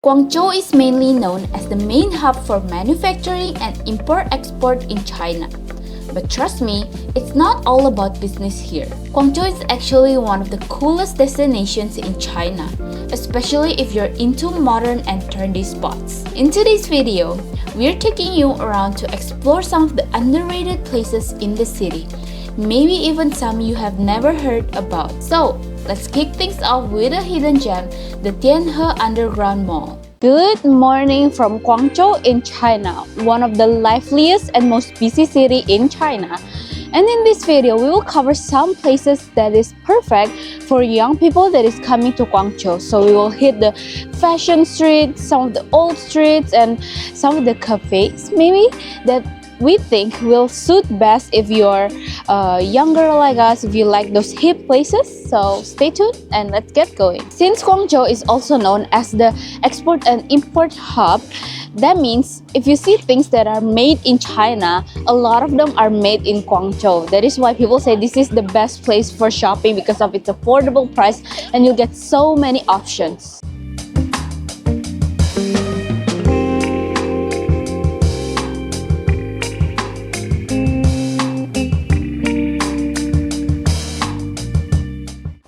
Guangzhou is mainly known as the main hub for manufacturing and import-export in China. But trust me, it's not all about business here. Guangzhou is actually one of the coolest destinations in China, especially if you're into modern and trendy spots. In today's video, we're taking you around to explore some of the underrated places in the city, maybe even some you have never heard about. So, let's kick things off with a hidden gem, the Tianhe Underground Mall. Good morning from Guangzhou in China, one of the liveliest and most busy city in China. And in this video, we will cover some places that is perfect for young people that is coming to Guangzhou. So we will hit the fashion streets, some of the old streets, and some of the cafes maybe that we think will suit best if you're younger like us, if you like those hip places. So stay tuned and let's get going. Since Guangzhou is also known as the export and import hub, that means if you see things that are made in China, a lot of them are made in Guangzhou. That is why people say this is the best place for shopping because of its affordable price and you'll get so many options.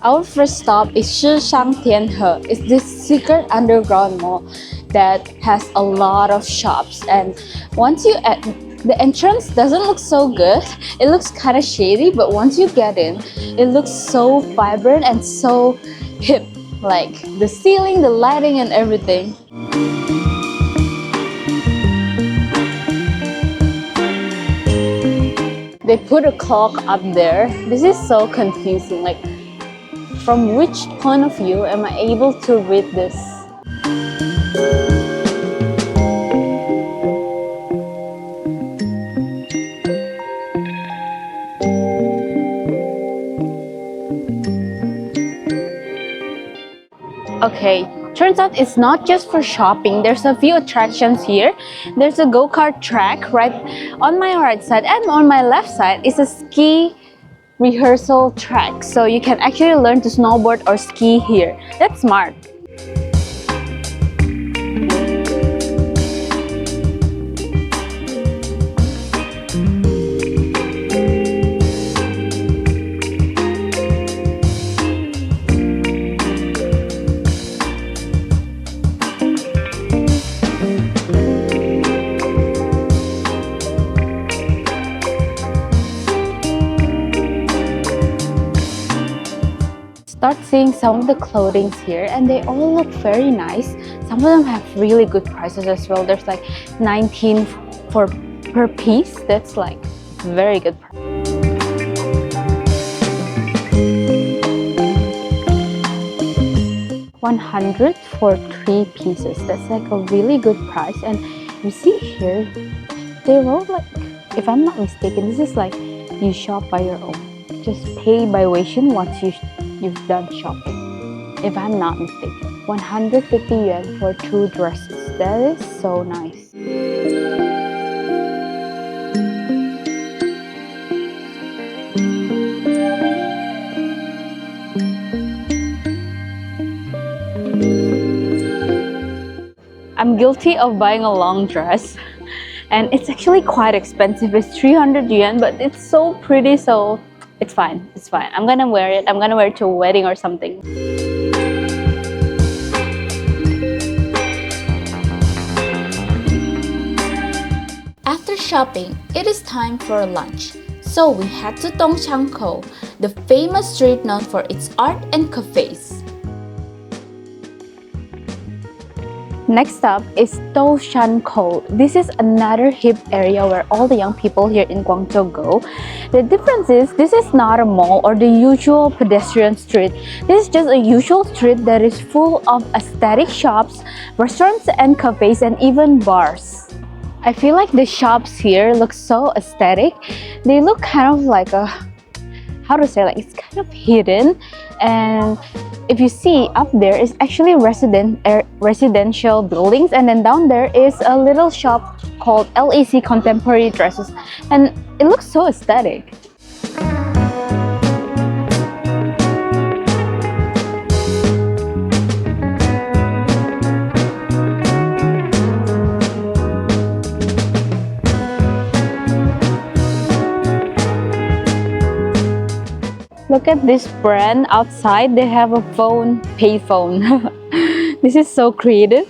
Our first stop is Shishang Tianhe. It's this secret underground mall that has a lot of shops, and once you the entrance doesn't look so good. It looks kind of shady, but once you get in, it looks so vibrant and so hip, like the ceiling, the lighting and everything. They put a clock up there. This is so confusing, like from which point of view am I able to read this? Okay, turns out it's not just for shopping. There's a few attractions here. There's a go-kart track right on my right side, and on my left side is a ski rehearsal track, so you can actually learn to snowboard or ski here. That's smart. Start seeing some of the clothings here, and they all look very nice. Some of them have really good prices as well. There's like 19 per piece. That's like very good price. $100 for 3 pieces. That's like a really good price. And you see here, they're all like, if I'm not mistaken, this is like you shop by your own. Just pay by Weixin once you've done shopping, if I'm not mistaken. 150 yuan for 2 dresses. That is so nice. I'm guilty of buying a long dress, and it's actually quite expensive. It's 300 yuan, but it's so pretty, so it's fine. It's fine. I'm gonna wear it. I'm gonna wear it to a wedding or something. After shopping, it is time for lunch. So we head to Dongshankou, the famous street known for its art and cafes. Next up is Dongshankou. This is another hip area where all the young people here in Guangzhou go. The difference is this is not a mall or the usual pedestrian street. This is just a usual street that is full of aesthetic shops, restaurants and cafes, and even bars. I feel like the shops here look so aesthetic. They look kind of like a, how to say, like it's kind of hidden, and if you see up there is actually residential buildings, and then down there is a little shop called LEC Contemporary Dresses, and it looks so aesthetic. Look at this brand outside. They have a phone, payphone. This is so creative.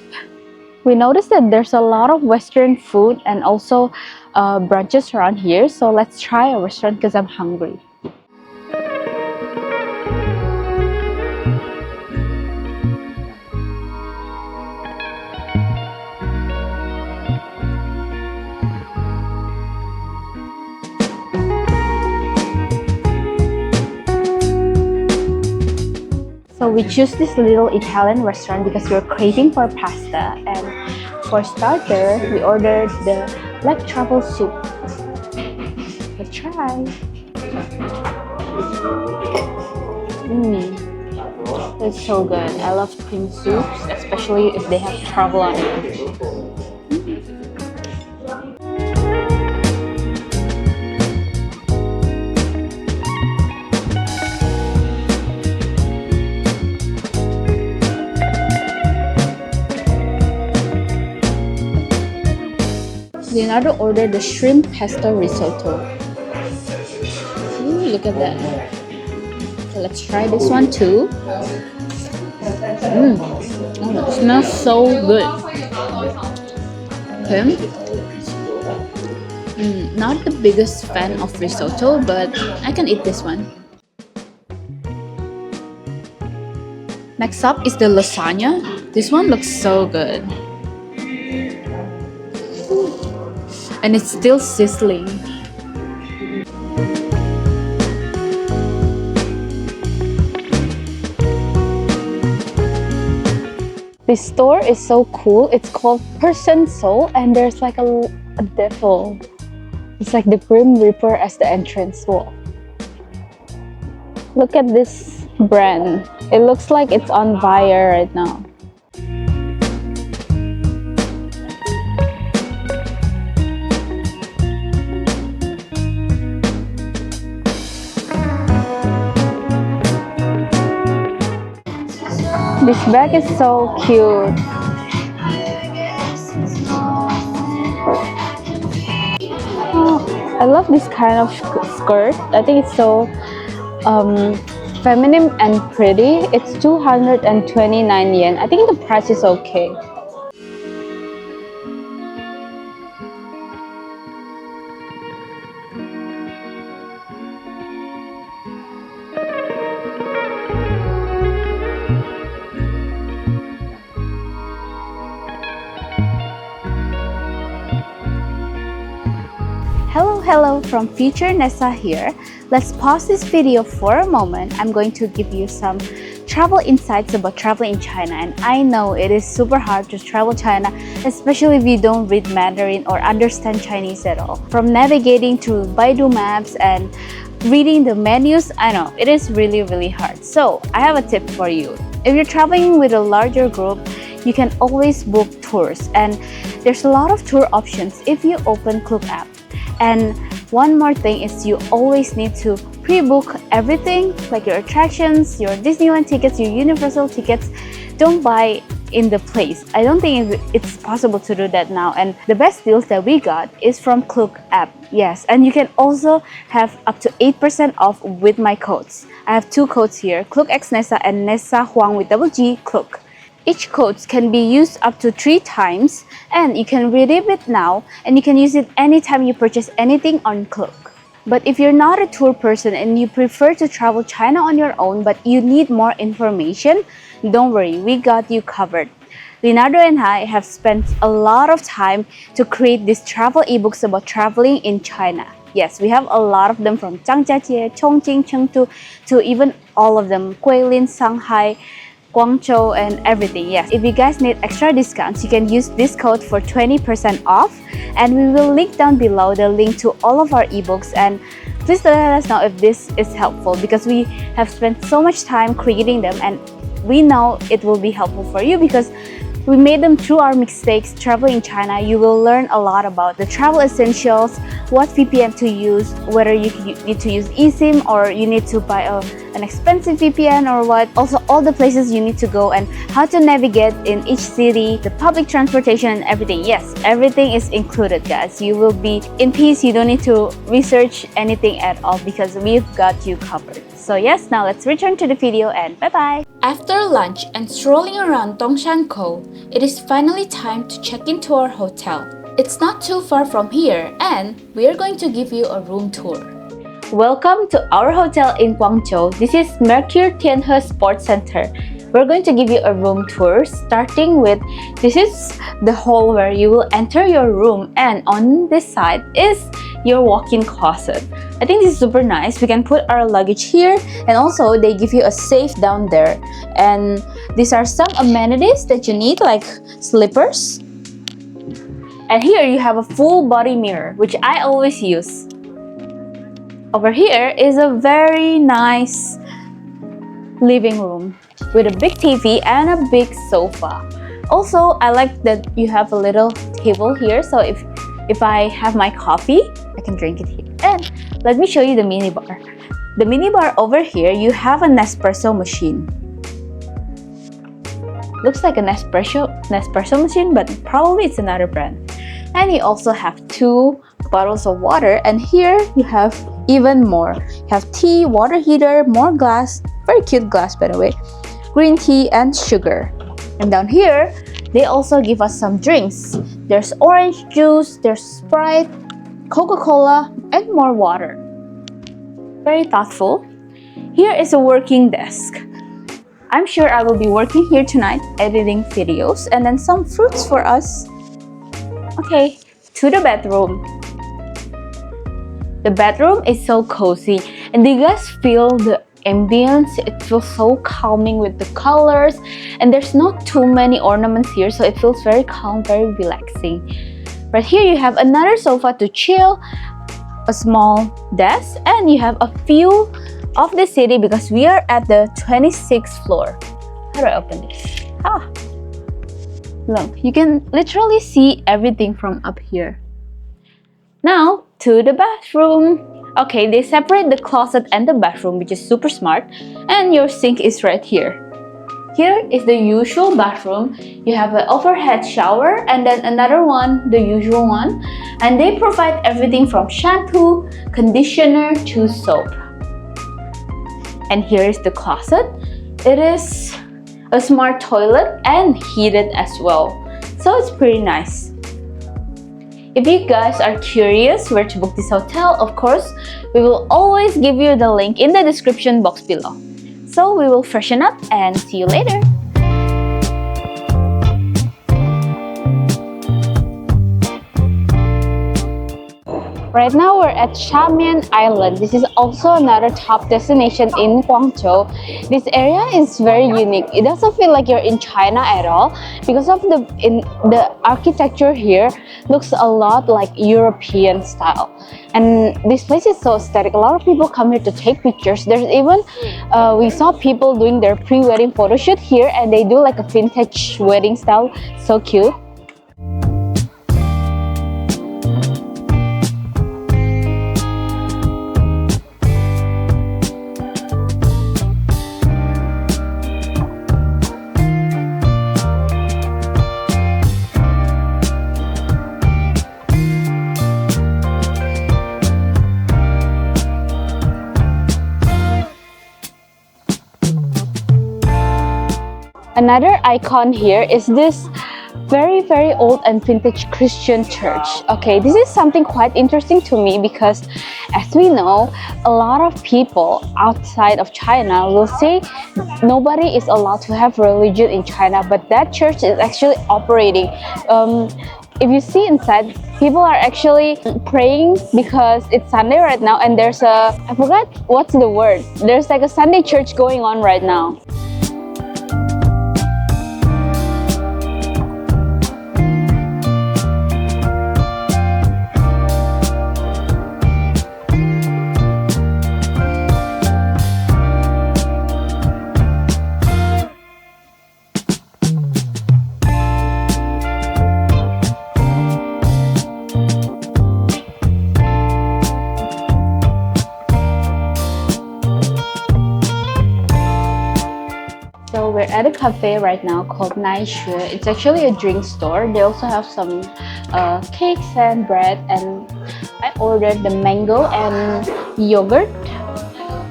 We noticed that there's a lot of Western food and also brunches around here. So let's try a restaurant because I'm hungry. So we choose this little Italian restaurant because we're craving for pasta, and for starter we ordered the black truffle soup. Let's try. It's so good. I love cream soups, especially if they have truffle on it. Leonardo ordered the shrimp pesto risotto. Ooh, look at that. So let's try this one too. Oh, it smells so good. Okay. Not the biggest fan of risotto, but I can eat this one. Next up is the lasagna. This one looks so good. And it's still sizzling. This store is so cool. It's called Person Soul, and there's like a devil. It's like the Grim Reaper as the entrance wall. Look at this brand. It looks like it's on fire right now. This bag is so cute. Oh, I love this kind of skirt. I think it's so feminine and pretty. It's 229 yen. I think the price is okay. Hello from Future Nessa here. Let's pause this video for a moment. I'm going to give you some travel insights about traveling in China, and I know it is super hard to travel China, especially if you don't read Mandarin or understand Chinese at all. From navigating through Baidu Maps and reading the menus, I know it is really hard. So I have a tip for you. If you're traveling with a larger group, you can always book tours, and there's a lot of tour options if you open Klook app. And one more thing is you always need to pre-book everything, like your attractions, your Disneyland tickets, your Universal tickets. Don't buy in the place. I don't think it's possible to do that now. And the best deals that we got is from Klook app. Yes, and you can also have up to 8% off with my codes. I have two codes here, Klook X Nessa and Nessa Huang with double G Klook. Each code can be used up to 3 times, and you can redeem it now, and you can use it anytime you purchase anything on Klook. But if you're not a tour person and you prefer to travel China on your own but you need more information, don't worry, we got you covered. Linardo and I have spent a lot of time to create these travel ebooks about traveling in China. Yes, we have a lot of them from Zhangjiajie, Chongqing, Chengdu, to even all of them, Guilin, Shanghai, Guangzhou, and everything. Yes, if you guys need extra discounts, you can use this code for 20% off, and we will link down below the link to all of our ebooks. And please let us know if this is helpful, because we have spent so much time creating them, and we know it will be helpful for you because we made them through our mistakes traveling in China. You will learn a lot about the travel essentials, what VPN to use, whether you need to use eSIM or you need to buy an expensive VPN or what. Also, all the places you need to go and how to navigate in each city, the public transportation and everything. Yes, everything is included, guys. You will be in peace. You don't need to research anything at all because we've got you covered. So yes, now let's return to the video and bye-bye. After lunch and strolling around Dongshankou, it is finally time to check into our hotel. It's not too far from here and we are going to give you a room tour. Welcome to our hotel in Guangzhou. This is Mercure Tianhe Sports Center. We're going to give you a room tour starting with, this is the hall where you will enter your room, and on this side is your walk-in closet. I think this is super nice. We can put our luggage here, and also they give you a safe down there. And these are some amenities that you need, like slippers. And here you have a full body mirror, which I always use. Over here is a very nice living room with a big TV and a big sofa. Also, I like that you have a little table here, so if I have my coffee, I can drink it here. And let me show you the minibar. The minibar over here, you have an espresso machine. Looks like an espresso machine, but probably it's another brand. And you also have 2 bottles of water, and here you have even more. You have tea, water heater, more glass, very cute glass by the way, green tea and sugar. And down here, they also give us some drinks. There's orange juice, there's Sprite, Coca-Cola, and more water. Very thoughtful. Here is a working desk. I'm sure I will be working here tonight, editing videos, and then some fruits for us. Okay, to the bedroom. The bedroom is so cozy, and do you guys feel the ambience? It feels so calming with the colors, and there's not too many ornaments here, so it feels very calm, very relaxing. Right here you have another sofa to chill, a small desk, and you have a view of the city because we are at the 26th floor. How do I open this? Look, you can literally see everything from up here. Now to the bathroom. Okay, they separate the closet and the bathroom, which is super smart, and your sink is right here. Here is the usual bathroom. You have an overhead shower and then another one, the usual one, and they provide everything from shampoo, conditioner to soap. And here is the closet. It is a smart toilet and heated as well, so it's pretty nice. If you guys are curious where to book this hotel, of course, we will always give you the link in the description box below. So we will freshen up and see you later. Right now we're at Xiamen Island. This is also another top destination in Guangzhou. This area is very unique. It doesn't feel like you're in China at all because of the architecture here looks a lot like European style. And this place is so aesthetic. A lot of people come here to take pictures. There's even, we saw people doing their pre-wedding photo shoot here, and they do like a vintage wedding style. So cute. Another icon here is this very old and vintage Christian church. Okay, this is something quite interesting to me because as we know, a lot of people outside of China will say nobody is allowed to have religion in China, but that church is actually operating. If you see inside, people are actually praying because it's Sunday right now, and there's I forgot what's the word. There's like a Sunday church going on right now. So we're at a cafe right now called Naishue. It's actually a drink store. They also have some cakes and bread, and I ordered the mango and yogurt.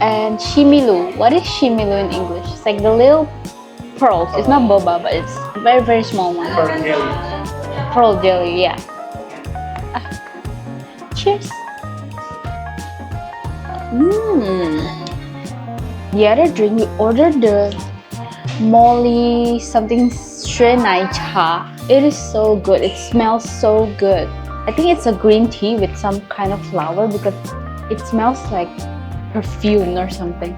and shimilu. What is shimilu in English? It's like the little pearls. It's not boba, but it's very, very small one. Pearl jelly. Pearl jelly, yeah. Cheers. The other drink, we ordered the molly something shui cha. It is so good. It smells so good. I think it's a green tea with some kind of flower because it smells like perfume or something.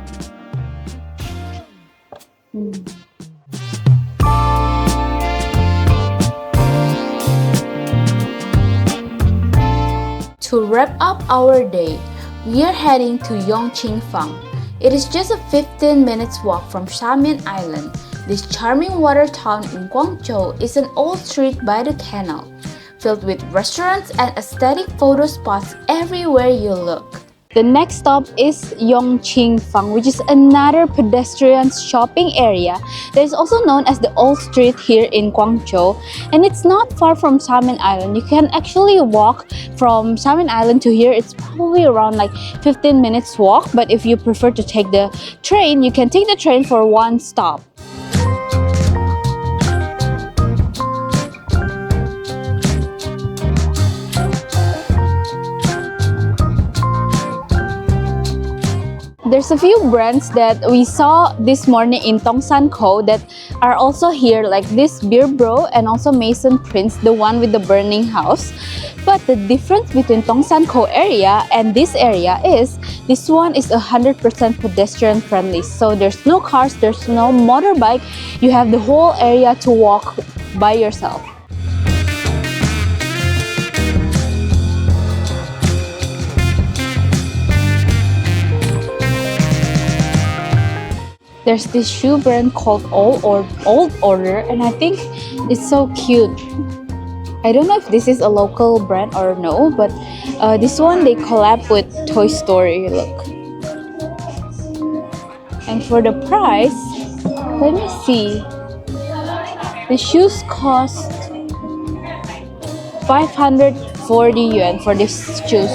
To wrap up our day, we are heading to Yongqingfang. It is just a 15 minutes walk from Xiamen Island. This charming water town in Guangzhou is an old street by the canal, filled with restaurants and aesthetic photo spots everywhere you look. The next stop is Yongqingfang, which is another pedestrian shopping area that is also known as the Old Street here in Guangzhou. And it's not far from Xiamen Island. You can actually walk from Xiamen Island to here. It's probably around like 15 minutes walk. But if you prefer to take the train, you can take the train for one stop. There's a few brands that we saw this morning in Dongshankou that are also here, like this Beer Bro and also Mason Prince, the one with the burning house. But the difference between Dongshankou area and this area is this one is 100% pedestrian friendly. So there's no cars, there's no motorbike. You have the whole area to walk by yourself. There's this shoe brand called Old Order, and I think it's so cute. I don't know if this is a local brand or no, but this one they collab with Toy Story. Look. And for the price, let me see. The shoes cost 540 yuan for these shoes.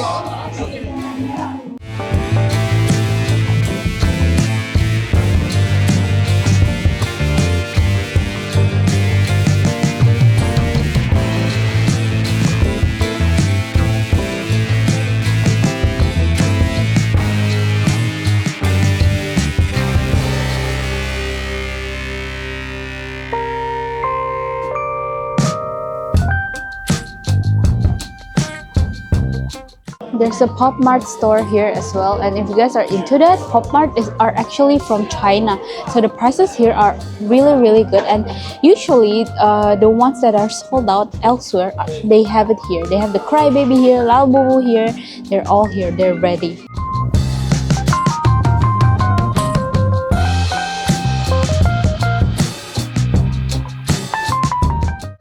There's a Pop Mart store here as well, and if you guys are into that, Pop Mart are actually from China, so the prices here are really good. And usually the ones that are sold out elsewhere, they have it here. They have the Crybaby here, Lao Boo here. They're all here. They're ready.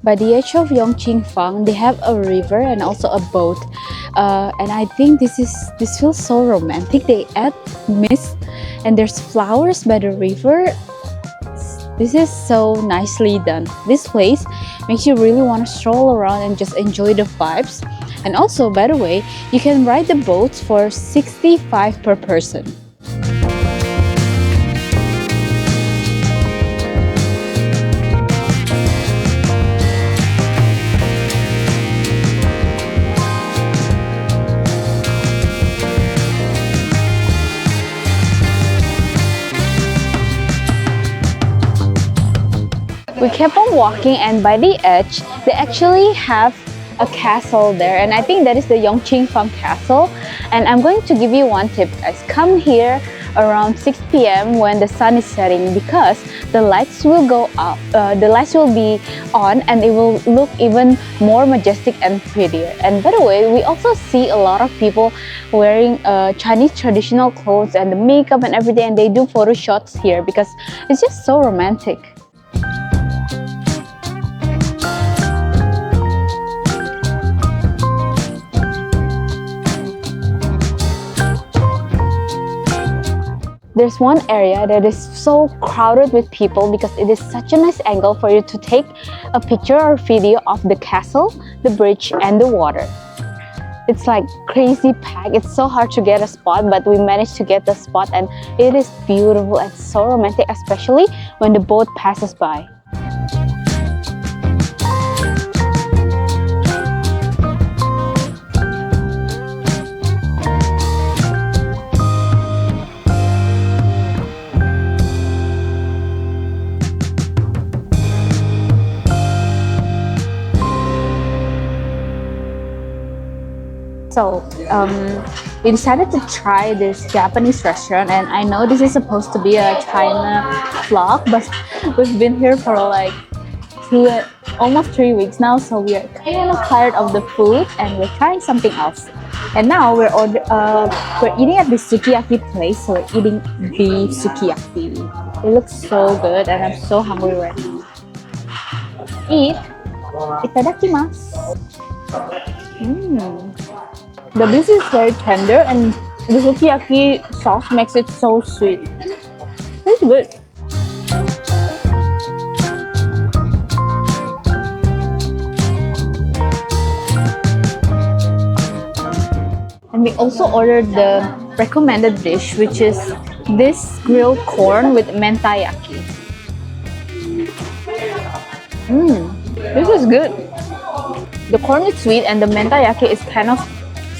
By the edge of Yongqingfang, they have a river and also a boat. And I think this feels so romantic. They add mist and there's flowers by the river. This is so nicely done. This place makes you really want to stroll around and just enjoy the vibes. And also, by the way, you can ride the boats for 65 per person. We kept on walking, and by the edge, they actually have a castle there, and I think that is the Yongqingfang castle. And I'm going to give you one tip, guys. Come here around 6 p.m. when the sun is setting, because the lights will go up, the lights will be on, and it will look even more majestic and prettier. And by the way, we also see a lot of people wearing Chinese traditional clothes and the makeup and everything, and they do photo shots here because it's just so romantic. There's one area that is so crowded with people because it is such a nice angle for you to take a picture or video of the castle, the bridge, and the water. It's like crazy packed. It's so hard to get a spot, but we managed to get the spot, and it is beautiful and so romantic, especially when the boat passes by. So we decided to try this Japanese restaurant, and I know this is supposed to be a China vlog, but we've been here for like almost 3 weeks now, so we are kind of tired of the food and we're trying something else. And now we're eating at the sukiyaki place, so we're eating beef sukiyaki. It looks so good and I'm so hungry right now. Eat! Itadakimasu! The beef is very tender and the sukiyaki sauce makes it so sweet. It's good. And we also ordered the recommended dish, which is this grilled corn with mentayaki. This is good. The corn is sweet and the mentayaki is kind of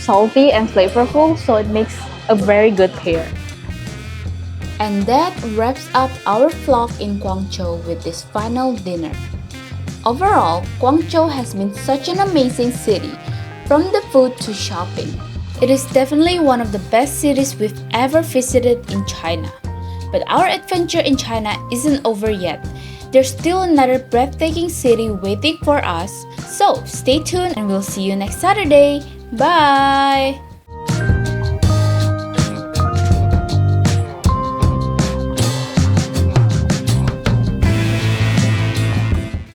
salty and flavorful, so it makes a very good pair. And that wraps up our vlog in Guangzhou with this final dinner. Overall, Guangzhou has been such an amazing city, from the food to shopping. It is definitely one of the best cities we've ever visited in China. But our adventure in China isn't over yet. There's still another breathtaking city waiting for us, so stay tuned and we'll see you next Saturday. Bye!